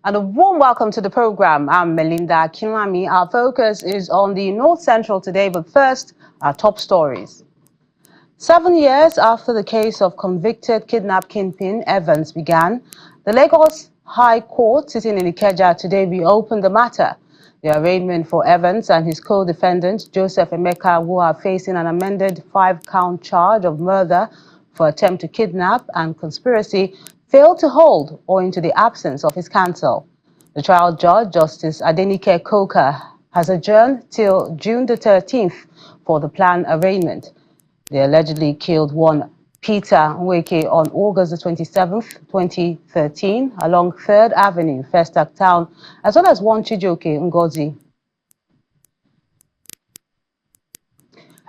And a warm welcome to the program. I'm Melinda Kinlami. Our focus is on the North Central today, but first, our top stories. 7 years after the case of convicted kidnap kingpin Evans began, the Lagos High Court sitting in Ikeja today reopened the matter. The arraignment for Evans and his co-defendant, Joseph Emeka, who are facing an amended 5-count charge of murder for attempt to kidnap and conspiracy, failed to hold owing to the absence of his counsel. The trial judge, Justice Adenike Koka, has adjourned till June the 13th for the planned arraignment. They allegedly killed one Peter Nweke on August the 27th, 2013, along 3rd Avenue, Festac Town, as well as one Chijoke Ngozi.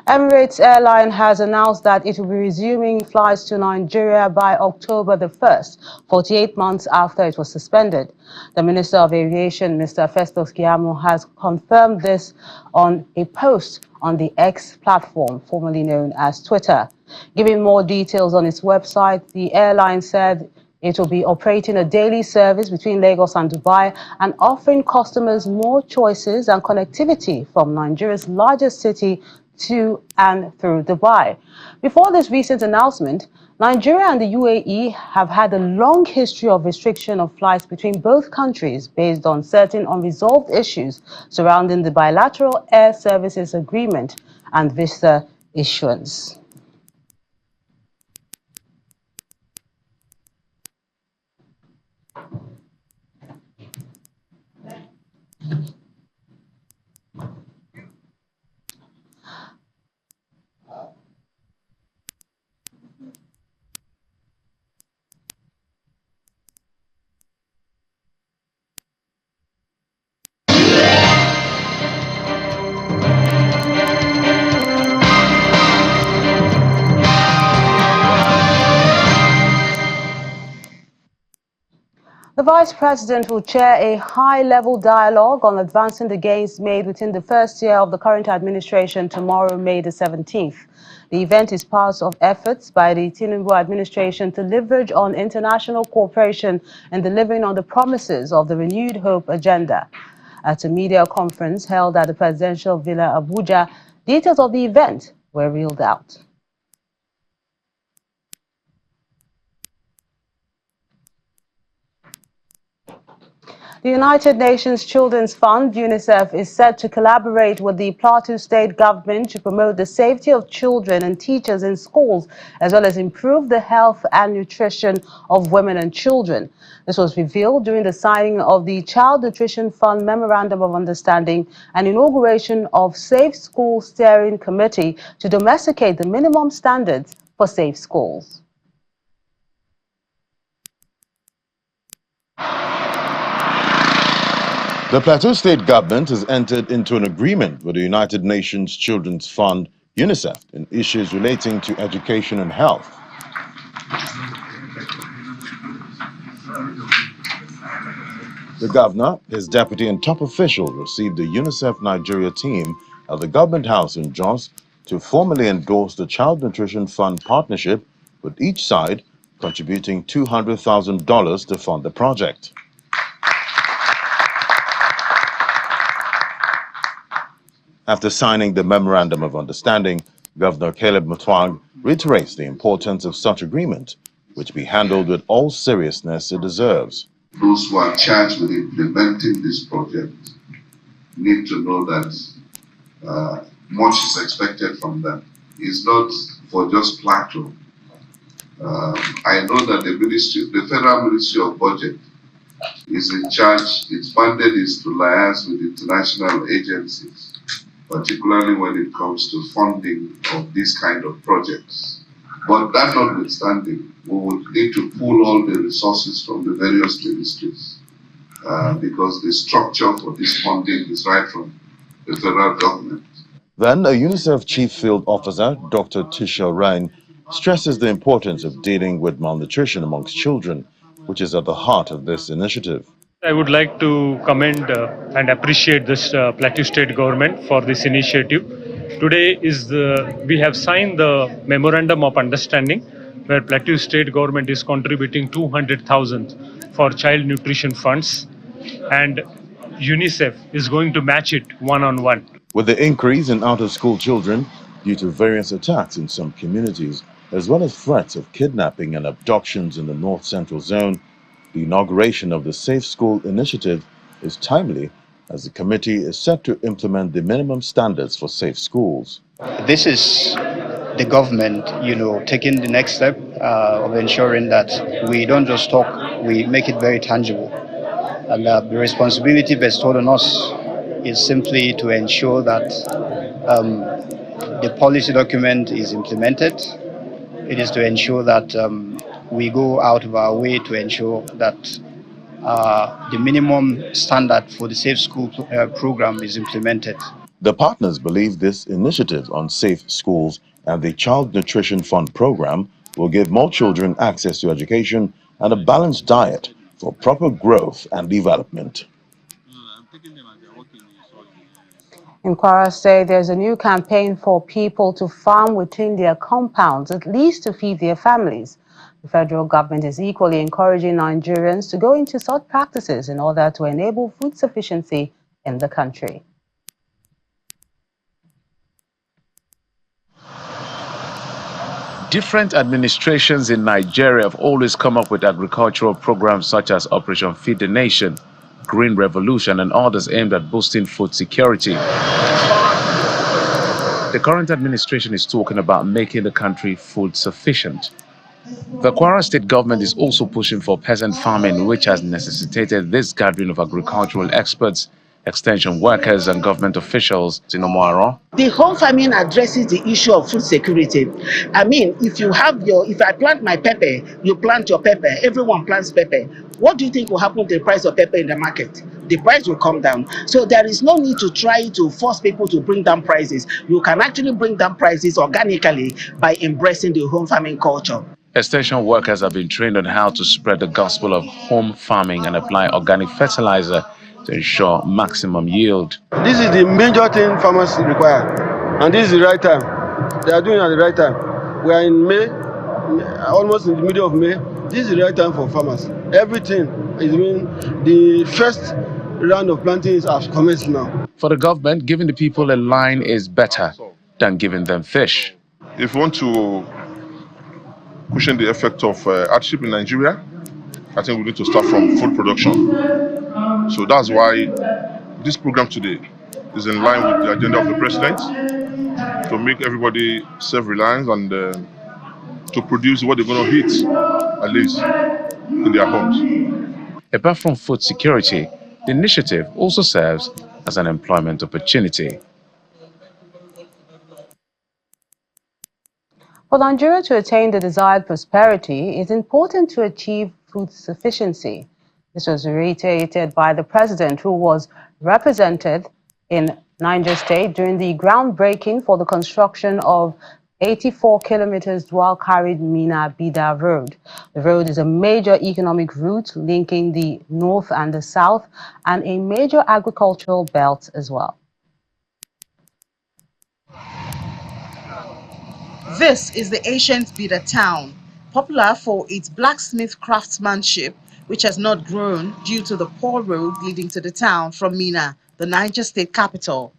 Emirates Airline has announced that it will be resuming flights to Nigeria by October the 1st, 48 months after it was suspended. The Minister of Aviation, Mr. Festus Keyamo, has confirmed this on a post on the X platform, formerly known as Twitter. Giving more details on its website, the airline said it will be operating a daily service between Lagos and Dubai and offering customers more choices and connectivity from Nigeria's largest city to and through Dubai. Before this recent announcement, Nigeria and the UAE have had a long history of restriction of flights between both countries based on certain unresolved issues surrounding the bilateral air services agreement and visa issuance. The Vice President will chair a high-level dialogue on advancing the gains made within the first year of the current administration tomorrow, May the 17th. The event is part of efforts by the Tinubu administration to leverage on international cooperation and delivering on the promises of the Renewed Hope agenda. At a media conference held at the Presidential Villa Abuja, details of the event were reeled out. The United Nations Children's Fund, UNICEF, is set to collaborate with the Plateau state government to promote the safety of children and teachers in schools, as well as improve the health and nutrition of women and children. This was revealed during the signing of the Child Nutrition Fund Memorandum of Understanding and inauguration of Safe School Steering Committee to domesticate the minimum standards for safe schools. The Plateau state government has entered into an agreement with the United Nations Children's Fund, UNICEF, in issues relating to education and health. The governor, his deputy and top official received the UNICEF Nigeria team at the government house in Jos to formally endorse the Child Nutrition Fund partnership, with each side contributing $200,000 to fund the project. After signing the Memorandum of Understanding, Governor Caleb Mutwang reiterates the importance of such agreement, which be handled with all seriousness it deserves. Those who are charged with implementing this project need to know that much is expected from them. It's not for just Plateau. I know that the Federal Ministry of Budget is in charge. Its mandate is to liaise with international agencies, particularly when it comes to funding of these kind of projects. But that notwithstanding, we would need to pull all the resources from the various ministries because the structure for this funding is right from the federal government. Then a UNICEF Chief Field Officer, Dr. Tisha Rain, stresses the importance of dealing with malnutrition amongst children, which is at the heart of this initiative. I would like to commend and appreciate this Plateau State government for this initiative. Today we have signed the Memorandum of Understanding, where Plateau State government is contributing 200,000 for child nutrition funds. and UNICEF is going to match it one-on-one. With the increase in out-of-school children due to various attacks in some communities, as well as threats of kidnapping and abductions in the North Central Zone, the inauguration of the Safe School initiative is timely as the committee is set to implement the minimum standards for safe schools. This is the government, taking the next step of ensuring that we don't just talk, we make it very tangible. And the responsibility bestowed on us is simply to ensure that the policy document is implemented. It is to ensure that we go out of our way to ensure that the minimum standard for the Safe School program is implemented. The partners believe this initiative on safe schools and the Child Nutrition Fund program will give more children access to education and a balanced diet for proper growth and development. In Kwara State, there's a new campaign for people to farm within their compounds, at least to feed their families. The federal government is equally encouraging Nigerians to go into such practices in order to enable food sufficiency in the country. Different administrations in Nigeria have always come up with agricultural programs such as Operation Feed the Nation, Green Revolution, and others aimed at boosting food security. The current administration is talking about making the country food sufficient. The Kwara State government is also pushing for peasant farming, which has necessitated this gathering of agricultural experts, extension workers, and government officials in Omoaro. The home farming addresses the issue of food security. I mean, if I plant my pepper, you plant your pepper, everyone plants pepper. What do you think will happen to the price of pepper in the market? The price will come down. So there is no need to try to force people to bring down prices. You can actually bring down prices organically by embracing the home farming culture. Extension workers have been trained on how to spread the gospel of home farming and apply organic fertilizer to ensure maximum yield. This is the major thing farmers require, and this is the right time. They are doing it at the right time. We are in May, almost in the middle of May. This is the right time for farmers. Everything is doing. The first round of planting has commenced now. For the government, giving the people a line is better than giving them fish. If you want to cushion the effect of hardship in Nigeria, I think we need to start from food production. So that's why this program today is in line with the agenda of the president to make everybody self-reliant and to produce what they're going to eat, at least in their homes. Apart from food security, the initiative also serves as an employment opportunity. For Nigeria to attain the desired prosperity, it's important to achieve food sufficiency. This was reiterated by the president, who was represented in Niger State during the groundbreaking for the construction of 84 kilometers dual-carried Minna-Bida Road. The road is a major economic route linking the north and the south, and a major agricultural belt as well. This is the ancient Bida town, popular for its blacksmith craftsmanship, which has not grown due to the poor road leading to the town from Minna, the Niger State capital.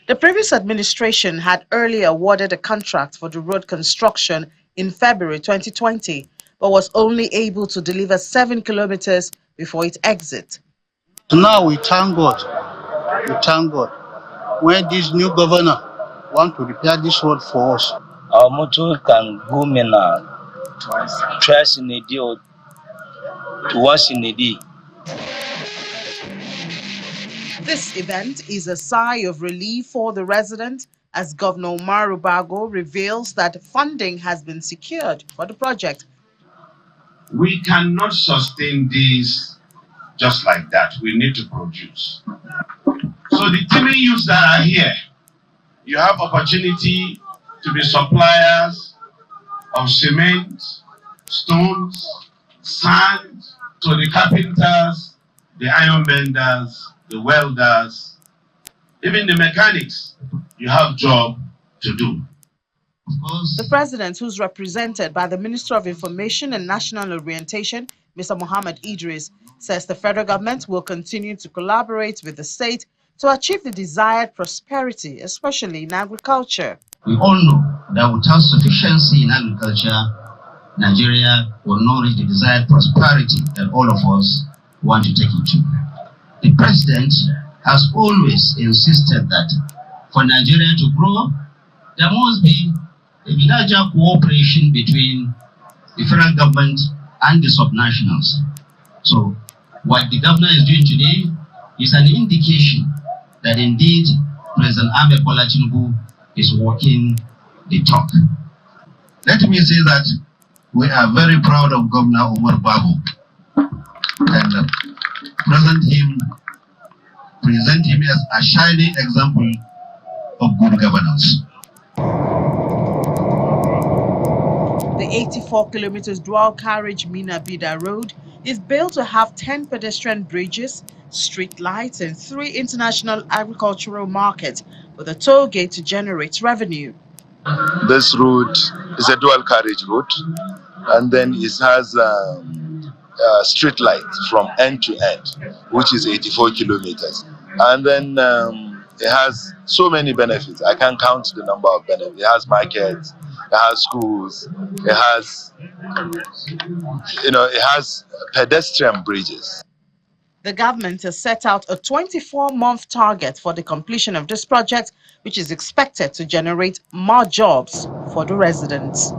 The previous administration had earlier awarded a contract for the road construction in February 2020, but was only able to deliver 7 kilometers before its exit. So now we thank God. We thank God. When this new governor wants to repair this road for us, our motor can go Minna twice in a day or once in a day. This event is a sigh of relief for the residents, as Governor Umar Ubago reveals that funding has been secured for the project. We cannot sustain this just like that. We need to produce. So the teeming youths that are here, you have opportunity to be suppliers of cement, stones, sand, to the carpenters, the iron benders, the welders, even the mechanics. You have job to do. The president, who's represented by the Minister of Information and National Orientation, Mr. Mohammed Idris says the federal government will continue to collaborate with the state to achieve the desired prosperity, especially in agriculture. We all know that without sufficiency in agriculture, Nigeria will not reach the desired prosperity that all of us want to take it to. The president has always insisted that for Nigeria to grow, there must be a larger cooperation between the federal government and the subnationals. So what the governor is doing today is an indication that indeed President Ahmed Bola Tinubu is walking the talk. Let me say that we are very proud of Governor Umar Babu and present him as a shining example of good governance. The 84 kilometers dual carriage Mina-Bida Road is built to have 10 pedestrian bridges, street lights, and 3 international agricultural markets with a toll gate to generate revenue. This route is a dual carriage route, and then it has street lights from end to end, which is 84 kilometers. And then it has so many benefits. I can't count the number of benefits. It has markets, it has schools, it has, it has pedestrian bridges. The government has set out a 24-month target for the completion of this project, which is expected to generate more jobs for the residents.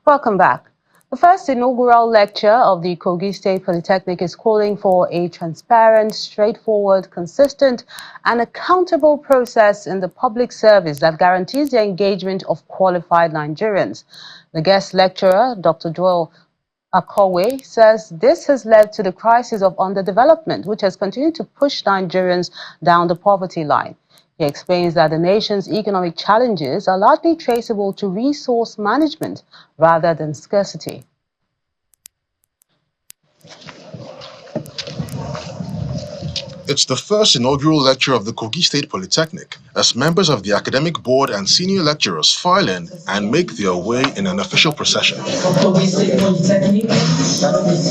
Welcome back. The first inaugural lecture of the Kogi State Polytechnic is calling for a transparent, straightforward, consistent, and accountable process in the public service that guarantees the engagement of qualified Nigerians. The guest lecturer, Dr. Joel Akowe, says this has led to the crisis of underdevelopment, which has continued to push Nigerians down the poverty line. He explains that the nation's economic challenges are largely traceable to resource management rather than scarcity. It's the first inaugural lecture of the Kogi State Polytechnic, as members of the academic board and senior lecturers file in and make their way in an official procession. Kogi State Polytechnic, the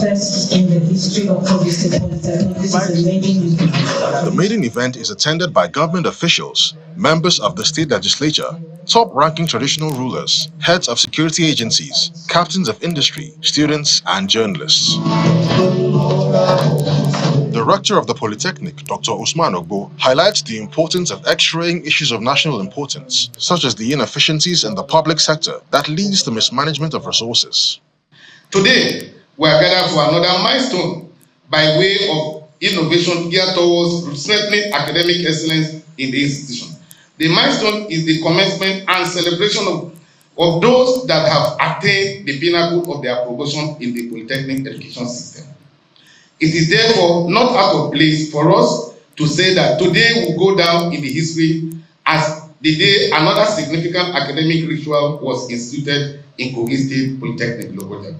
first in the history of Kogi State Polytechnic. This is the maiden event. The maiden event is attended by government officials, members of the state legislature, top-ranking traditional rulers, heads of security agencies, captains of industry, students, and journalists. The rector of the Polytechnic, Dr. Usman Ogbo, highlights the importance of x-raying issues of national importance, such as the inefficiencies in the public sector that leads to mismanagement of resources. Today, we are gathered for another milestone by way of innovation geared towards strengthening academic excellence in the institution. The milestone is the commencement and celebration of those that have attained the pinnacle of their promotion in the Polytechnic education system. It is therefore not out of place for us to say that today will go down in the history as the day another significant academic ritual was instituted in Kogi State Polytechnic Lokoja.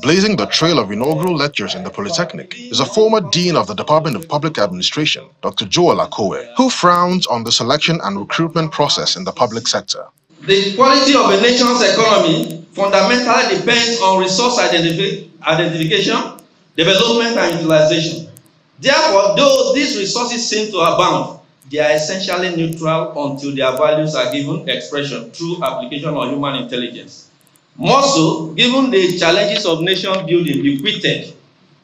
Blazing the trail of inaugural lectures in the Polytechnic is a former dean of the Department of Public Administration, Dr. Joel Akowe, who frowns on the selection and recruitment process in the public sector. The quality of a nation's economy fundamentally depends on resource identification, development, and utilization. Therefore, though these resources seem to abound, they are essentially neutral until their values are given expression through application of human intelligence. More so, given the challenges of nation building bequeathed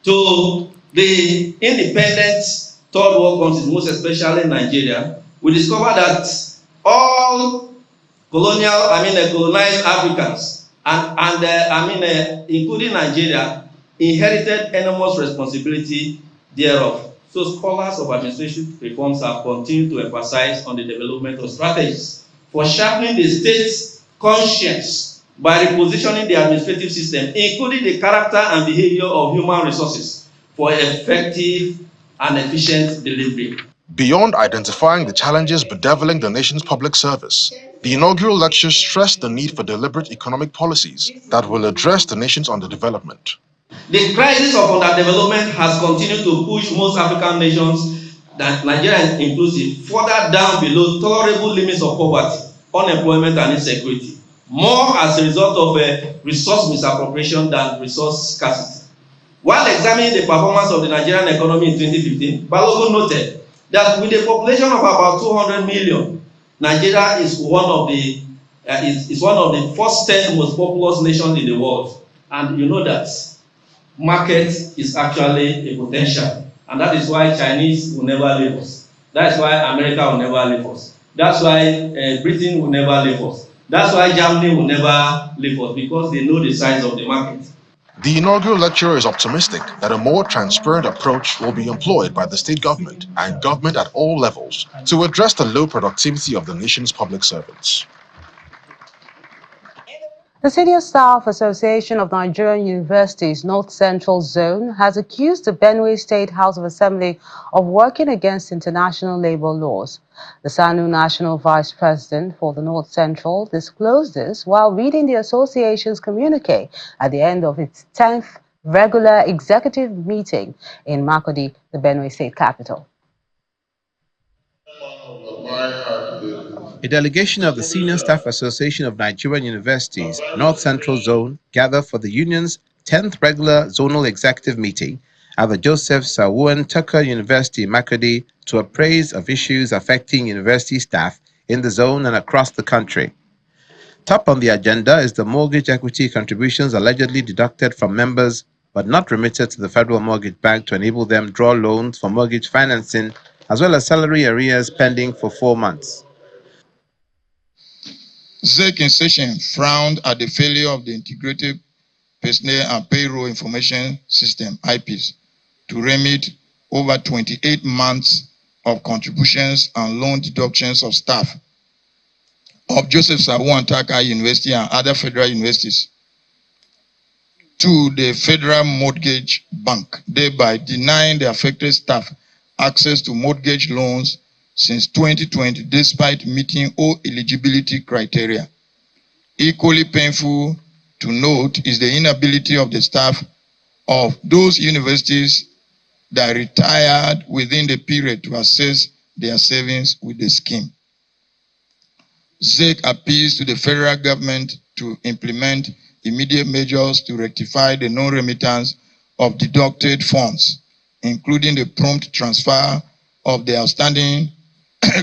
to the independent third world countries, most especially Nigeria, we discover that all colonized Africans including Nigeria, inherited enormous responsibility thereof. So scholars of administrative reforms have continued to emphasize on the development of strategies for sharpening the state's conscience by repositioning the administrative system, including the character and behavior of human resources, for effective and efficient delivery. Beyond identifying the challenges bedeviling the nation's public service, the inaugural lecture stressed the need for deliberate economic policies that will address the nation's underdevelopment. The crisis of underdevelopment has continued to push most African nations, Nigeria inclusive, further down below tolerable limits of poverty, unemployment, and insecurity. more as a result of resource misappropriation than resource scarcity. While examining the performance of the Nigerian economy in 2015, Balogun noted that with a population of about 200 million, Nigeria is one of the first 10 most populous nations in the world. And you know that market is actually a potential. And that is why Chinese will never leave us. That's why America will never leave us. That's why Britain will never leave us. That's why Germany will never leave us, because they know the size of the market. The inaugural lecturer is optimistic that a more transparent approach will be employed by the state government and government at all levels to address the low productivity of the nation's public servants. The Senior Staff Association of Nigerian Universities North Central Zone has accused the Benue State House of Assembly of working against international labor laws. The SANU National Vice President for the North Central disclosed this while reading the association's communique at the end of its 10th regular executive meeting in Makurdi, the Benue State capital. A delegation of the Senior Staff Association of Nigerian Universities, North Central Zone, gathered for the union's 10th regular zonal executive meeting at the Joseph Sawuan Tucker University, Makurdi, to appraise of issues affecting university staff in the zone and across the country. Top on the agenda is the mortgage equity contributions allegedly deducted from members but not remitted to the Federal Mortgage Bank to enable them draw loans for mortgage financing, as well as salary arrears pending for 4 months. ZEC in session frowned at the failure of the Integrated Personnel and Payroll Information System, IPIS, to remit over 28 months of contributions and loan deductions of staff of Joseph Sawuan Tucker University and other federal universities to the Federal Mortgage Bank, thereby denying the affected staff access to mortgage loans since 2020, despite meeting all eligibility criteria. Equally painful to note is the inability of the staff of those universities that retired within the period to assess their savings with the scheme. ZEC appeals to the federal government to implement immediate measures to rectify the non-remittance of deducted funds, including the prompt transfer of the outstanding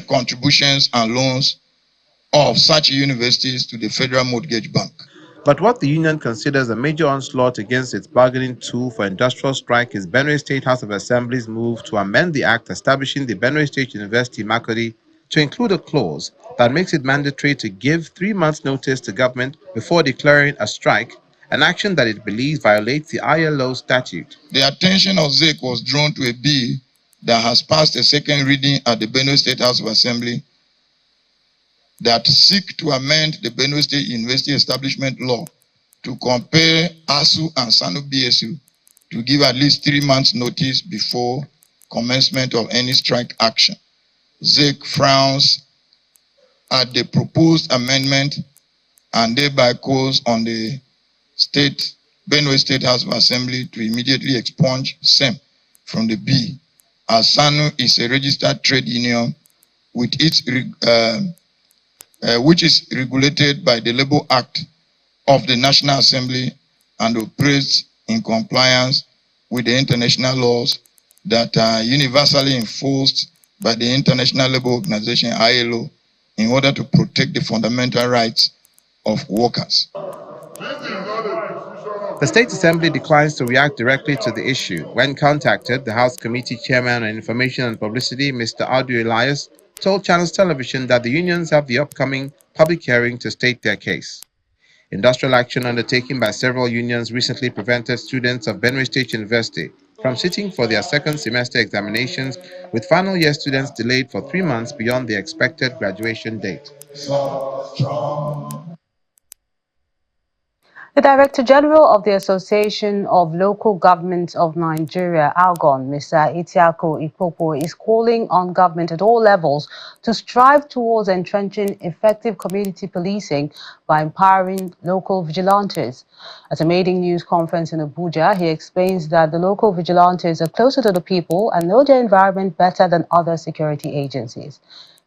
contributions and loans of such universities to the Federal Mortgage Bank. But what the union considers a major onslaught against its bargaining tool for industrial strike is Benue State House of Assembly's move to amend the act establishing the Benue State University Makurdi to include a clause that makes it mandatory to give 3 months' notice to government before declaring a strike, an action that it believes violates the ILO statute. The attention of ZEC was drawn to a bill that has passed a second reading at the Benue State House of Assembly that seek to amend the Benue State University Establishment Law to compel ASU and SANU BSU to give at least 3 months' notice before commencement of any strike action. ZEC frowns at the proposed amendment and thereby calls on the Benue State House of Assembly to immediately expunge same from the bill, as SANU is a registered trade union with its which is regulated by the Labour Act of the National Assembly and operates in compliance with the international laws that are universally enforced by the International Labour Organization, ILO, in order to protect the fundamental rights of workers. The State Assembly declines to react directly to the issue. When contacted, the House Committee Chairman on Information and Publicity, Mr. Audu Elias, told Channels Television that the unions have the upcoming public hearing to state their case. Industrial action undertaken by several unions recently prevented students of Benue State University from sitting for their second semester examinations, with final year students delayed for 3 months beyond the expected graduation date. The Director General of the Association of Local Governments of Nigeria, ALGON, Mr. Itiako Ipopo, is calling on government at all levels to strive towards entrenching effective community policing by empowering local vigilantes. At a maiden news conference in Abuja, he explains that the local vigilantes are closer to the people and know their environment better than other security agencies.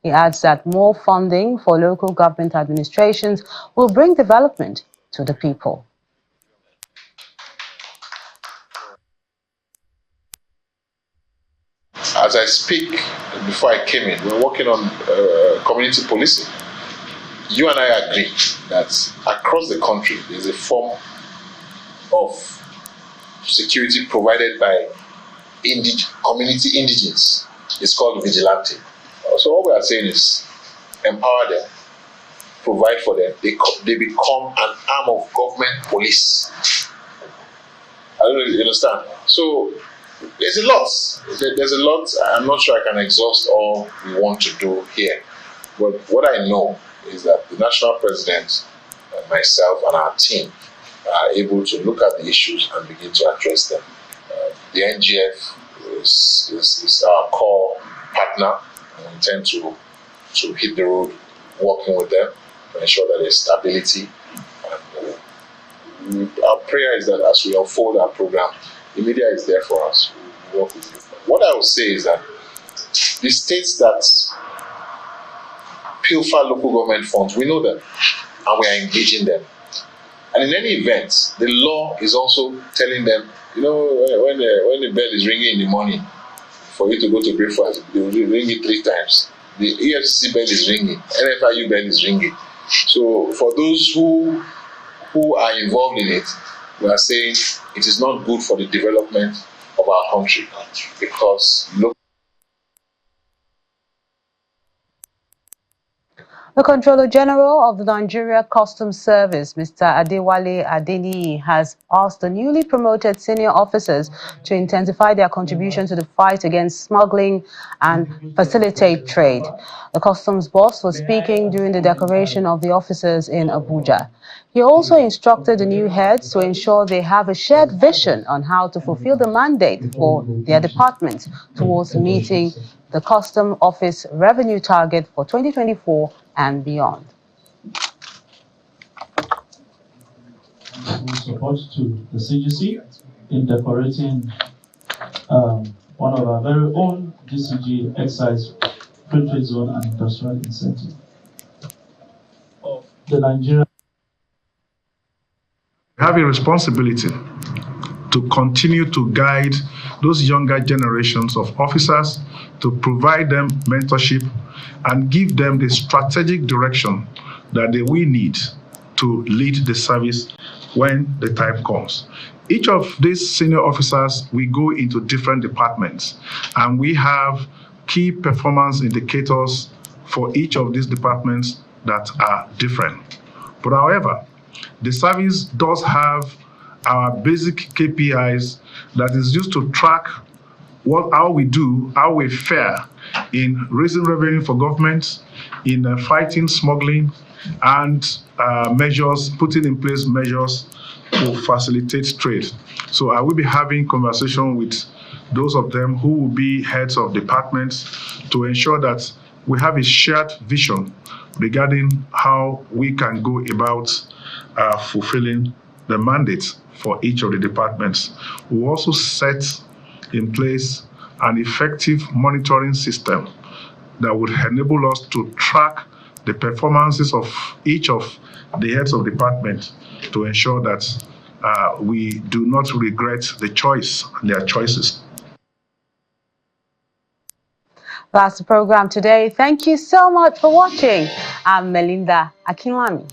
He adds that more funding for local government administrations will bring development to the people. As I speak, before I came in, we're working on community policing. You and I agree that across the country, there's a form of security provided by community indigents. It's called vigilante. So what we are saying is empower them, provide for them. They become an arm of government police. I don't know if you understand. So there's a lot. There's a lot. I'm not sure I can exhaust all we want to do here. But what I know is that the national president, myself, and our team are able to look at the issues and begin to address them. The NGF is our core partner, and we intend to hit the road working with them to ensure that there's stability. And, our prayer is that as we unfold our program, the media is there for us. We work with you. What I would say is that the states that pilfer local government funds, we know them and we are engaging them. And in any event, the law is also telling them, you know, when the bell is ringing in the morning for you to go to breakfast, they will ring it 3 times. The EFCC bell is ringing, NFIU bell is ringing. So for those who are involved in it, we are saying it is not good for the development of our country, because The Controller General of the Nigeria Customs Service, Mr. Adewale Adeniyi, has asked the newly promoted senior officers to intensify their contribution to the fight against smuggling and facilitate trade. The customs boss was speaking during the decoration of the officers in Abuja. He also instructed the new heads to ensure they have a shared vision on how to fulfill the mandate for their departments towards meeting the Custom Office revenue target for 2024 and beyond. Support to the CGC in decorating one of our very own DCG excise free trade zone and industrial incentive of the Nigerian. We have a responsibility to continue to guide those younger generations of officers, to provide them mentorship and give them the strategic direction that they will need to lead the service when the time comes. Each of these senior officers will go into different departments, and we have key performance indicators for each of these departments that are different. But however, the service does have our basic KPIs that is used to track how we do, how we fare in raising revenue for government, in fighting smuggling, and putting in place measures to facilitate trade. So I will be having conversation with those of them who will be heads of departments to ensure that we have a shared vision regarding how we can go about fulfilling the mandate for each of the departments. We will also set in place an effective monitoring system that would enable us to track the performances of each of the heads of department to ensure that we do not regret the choice and their choices. That's the program today. Thank you so much for watching. I'm Melinda Akinwami.